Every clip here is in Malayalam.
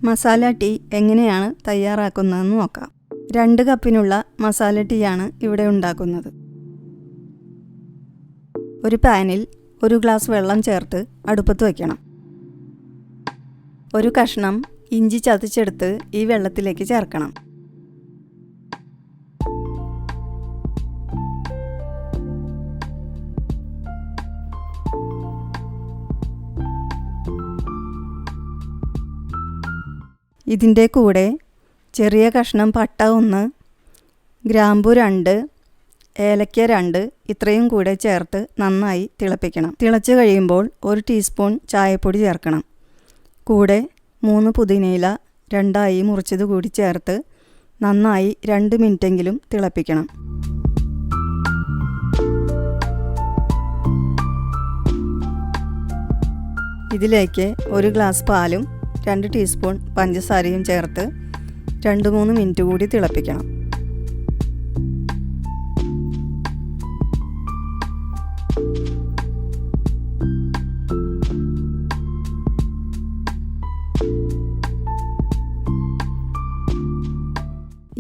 മസാല ടീ എങ്ങനെയാണ് തയ്യാറാക്കുന്നതെന്ന് നോക്കാം. 2 കപ്പിനുള്ള മസാല ടീയാണ് ഇവിടെ ഉണ്ടാക്കുന്നത്. ഒരു പാനിൽ 1 ഗ്ലാസ് വെള്ളം ചേർത്ത് അടുപ്പത്ത് വയ്ക്കണം. ഒരു കഷ്ണം ഇഞ്ചി ചതച്ചെടുത്ത് ഈ വെള്ളത്തിലേക്ക് ചേർക്കണം. ഇതിൻ്റെ കൂടെ ചെറിയ കഷ്ണം പട്ട 1, ഗ്രാമ്പു 2, ഏലക്ക 2 ഇത്രയും കൂടെ ചേർത്ത് നന്നായി തിളപ്പിക്കണം. തിളച്ച് കഴിയുമ്പോൾ 1 ടീസ്പൂൺ ചായപ്പൊടി ചേർക്കണം. കൂടെ 3 പുതിനയില 2 മുറിച്ചത് കൂടി ചേർത്ത് നന്നായി 2 മിനിറ്റെങ്കിലും തിളപ്പിക്കണം. ഇതിലേക്ക് 1 ഗ്ലാസ് പാലും 2 ടീസ്പൂൺ പഞ്ചസാരയും ചേർത്ത് 2-3 മിനിറ്റ് കൂടി തിളപ്പിക്കണം.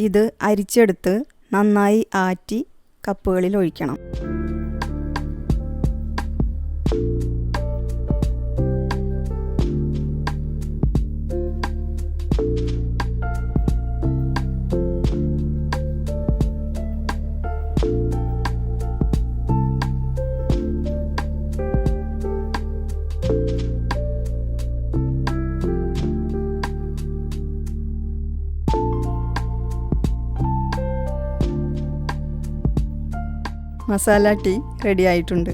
ഇത് അരിച്ചെടുത്ത് നന്നായി ആറ്റി കപ്പുകളിൽ ഒഴിക്കണം. മസാല ടീ റെഡി ആയിട്ടുണ്ട്.